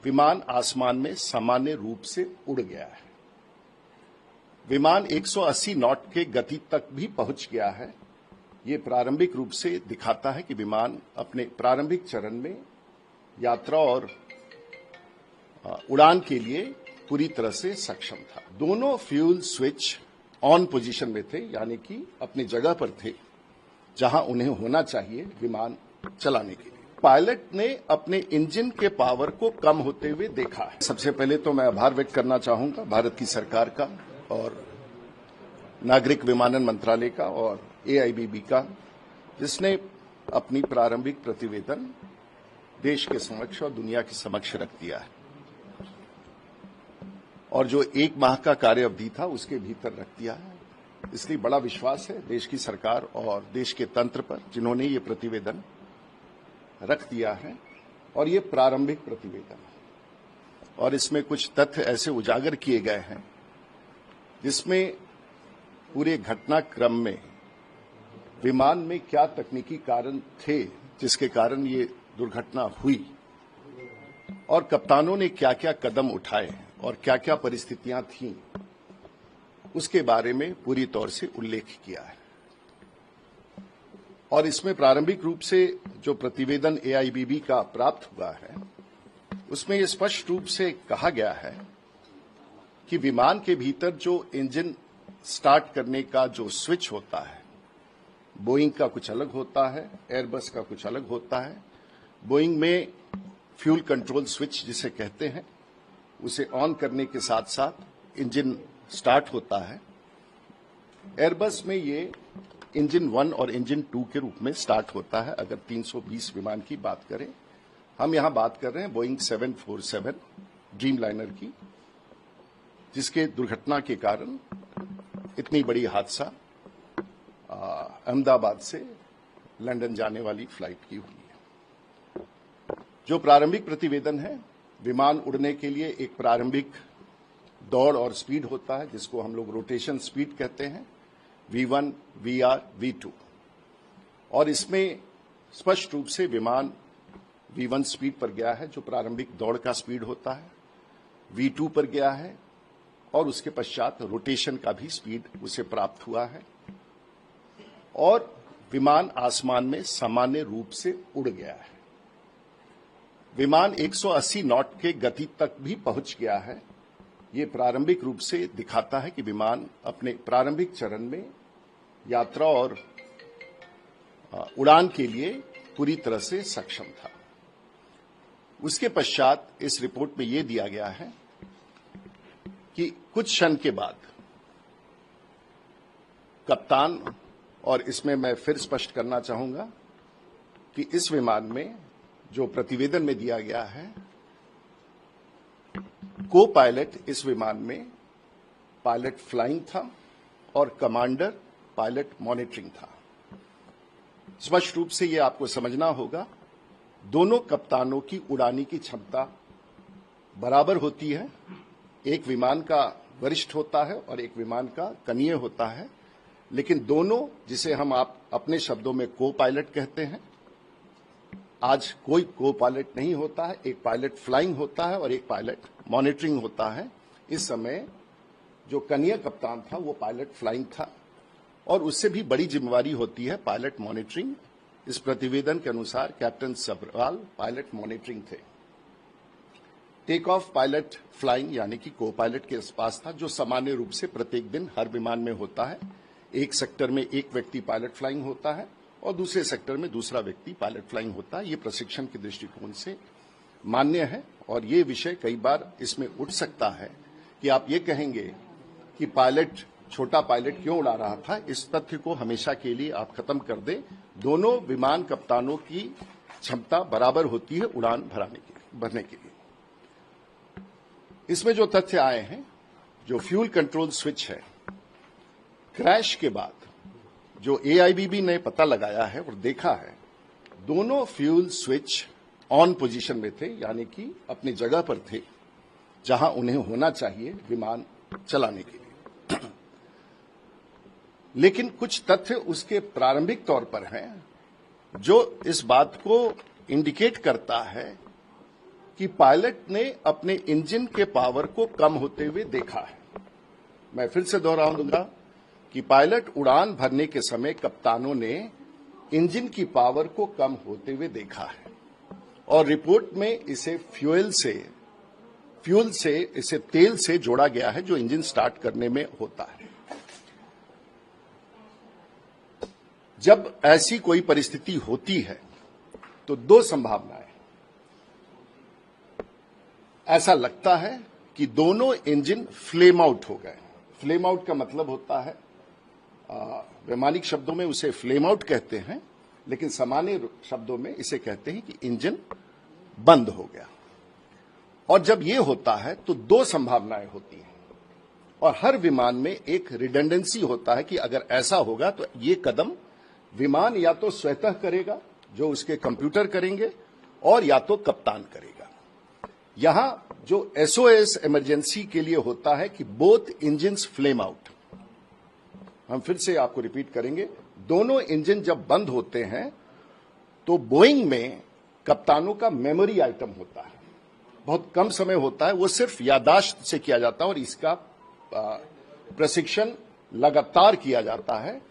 विमान आसमान में सामान्य रूप से उड़ गया है। विमान 180 नॉट के गति तक भी पहुंच गया है। ये प्रारंभिक रूप से दिखाता है कि विमान अपने प्रारंभिक चरण में यात्रा और उड़ान के लिए पूरी तरह से सक्षम था। दोनों फ्यूल स्विच ऑन पोजीशन में थे, यानी कि अपनी जगह पर थे जहां उन्हें होना चाहिए विमान चलाने के लिए। पायलट ने अपने इंजन के पावर को कम होते हुए देखा है। सबसे पहले तो मैं आभार व्यक्त करना चाहूंगा भारत की सरकार का और नागरिक विमानन मंत्रालय का और AIBB का, जिसने अपनी प्रारंभिक प्रतिवेदन देश के समक्ष और दुनिया के समक्ष रख दिया है और जो 1 माह का कार्य अवधि था उसके भीतर रख दिया है। इसलिए बड़ा विश्वास है देश की सरकार और देश के तंत्र पर, जिन्होंने ये प्रतिवेदन रख दिया है। और ये प्रारंभिक प्रतिवेदन है और इसमें कुछ तथ्य ऐसे उजागर किए गए हैं जिसमें पूरे घटनाक्रम में विमान में क्या तकनीकी कारण थे जिसके कारण ये दुर्घटना हुई और कप्तानों ने क्या क्या कदम उठाए और क्या क्या परिस्थितियां थीं, उसके बारे में पूरी तौर से उल्लेख किया है। और इसमें प्रारंभिक रूप से जो प्रतिवेदन AIBB का प्राप्त हुआ है उसमें यह स्पष्ट रूप से कहा गया है कि विमान के भीतर जो इंजन स्टार्ट करने का जो स्विच होता है, बोइंग का कुछ अलग होता है, एयरबस का कुछ अलग होता है। बोइंग में फ्यूल कंट्रोल स्विच जिसे कहते हैं, उसे ऑन करने के साथ साथ इंजन स्टार्ट होता है। एयरबस में ये इंजन 1 और इंजन 2 के रूप में स्टार्ट होता है। अगर 320 विमान की बात करें, हम यहां बात कर रहे हैं बोइंग 747 ड्रीम लाइनर की, जिसके दुर्घटना के कारण इतनी बड़ी हादसा अहमदाबाद से लंदन जाने वाली फ्लाइट की हुई है। जो प्रारंभिक प्रतिवेदन है, विमान उड़ने के लिए एक प्रारंभिक दौड़ और स्पीड होता है जिसको हम लोग रोटेशन स्पीड कहते हैं, V1, VR, V2। और इसमें स्पष्ट रूप से विमान V1 स्पीड पर गया है जो प्रारंभिक दौड़ का स्पीड होता है, V2 पर गया है और उसके पश्चात रोटेशन का भी स्पीड उसे प्राप्त हुआ है और विमान आसमान में सामान्य रूप से उड़ गया है। विमान 180 नॉट के गति तक भी पहुंच गया है। ये प्रारंभिक रूप से दिखाता है कि विमान अपने प्रारंभिक चरण में यात्रा और उड़ान के लिए पूरी तरह से सक्षम था। उसके पश्चात इस रिपोर्ट में यह दिया गया है कि कुछ क्षण के बाद कप्तान, और इसमें मैं फिर स्पष्ट करना चाहूंगा कि इस विमान में जो प्रतिवेदन में दिया गया है, को पायलट इस विमान में पायलट फ्लाइंग था और कमांडर पायलट मॉनिटरिंग था। स्पष्ट रूप से यह आपको समझना होगा, दोनों कप्तानों की उड़ाने की क्षमता बराबर होती है। एक विमान का वरिष्ठ होता है और एक विमान का कनीय होता है, लेकिन दोनों, जिसे हम आप अपने शब्दों में को पायलट कहते हैं, आज कोई को पायलट नहीं होता है। एक पायलट फ्लाइंग होता है और एक पायलट मॉनिटरिंग होता है। इस समय जो कनीय कप्तान था वो पायलट फ्लाइंग था और उससे भी बड़ी जिम्मेवारी होती है पायलट मॉनिटरिंग। इस प्रतिवेदन के अनुसार कैप्टन सब्रवाल पायलट मॉनिटरिंग थे। टेक ऑफ पायलट फ्लाइंग यानी कि को पायलट के पास था, जो सामान्य रूप से प्रत्येक दिन हर विमान में होता है। एक सेक्टर में एक व्यक्ति पायलट फ्लाइंग होता है और दूसरे सेक्टर में दूसरा व्यक्ति पायलट फ्लाइंग होता है। ये प्रशिक्षण के दृष्टिकोण से मान्य है और ये विषय कई बार इसमें उठ सकता है कि आप ये कहेंगे कि पायलट, छोटा पायलट क्यों उड़ा रहा था। इस तथ्य को हमेशा के लिए आप खत्म कर दें। दोनों विमान कप्तानों की क्षमता बराबर होती है उड़ान भरने के लिए। इसमें जो तथ्य आए हैं, जो फ्यूल कंट्रोल स्विच है, क्रैश के बाद जो AIBB ने पता लगाया है और देखा है, दोनों फ्यूल स्विच ऑन पोजीशन में थे, यानी कि अपनी जगह पर थे जहां उन्हें होना चाहिए विमान चलाने के लिए। लेकिन कुछ तथ्य उसके प्रारंभिक तौर पर हैं जो इस बात को इंडिकेट करता है कि पायलट ने अपने इंजन के पावर को कम होते हुए देखा है। मैं फिर से दोहराऊंगा कि पायलट उड़ान भरने के समय कप्तानों ने इंजन की पावर को कम होते हुए देखा है और रिपोर्ट में इसे फ्यूल से इसे तेल से जोड़ा गया है जो इंजन स्टार्ट करने में होता है। जब ऐसी कोई परिस्थिति होती है तो दो संभावनाएं, ऐसा लगता है कि दोनों इंजन फ्लेम आउट हो गए। फ्लेम आउट का मतलब होता है, वैमानिक शब्दों में उसे फ्लेम आउट कहते हैं, लेकिन सामान्य शब्दों में इसे कहते हैं कि इंजन बंद हो गया। और जब ये होता है तो दो संभावनाएं होती हैं और हर विमान में एक रिडंडेंसी होता है कि अगर ऐसा होगा तो ये कदम विमान या तो स्वतः करेगा, जो उसके कंप्यूटर करेंगे, और या तो कप्तान करेगा। यहां जो एसओएस इमरजेंसी के लिए होता है कि बोथ इंजन्स फ्लेम आउट। हम फिर से आपको रिपीट करेंगे, दोनों इंजन जब बंद होते हैं तो बोइंग में कप्तानों का मेमोरी आइटम होता है, बहुत कम समय होता है, वो सिर्फ याददाश्त से किया जाता है और इसका प्रशिक्षण लगातार किया जाता है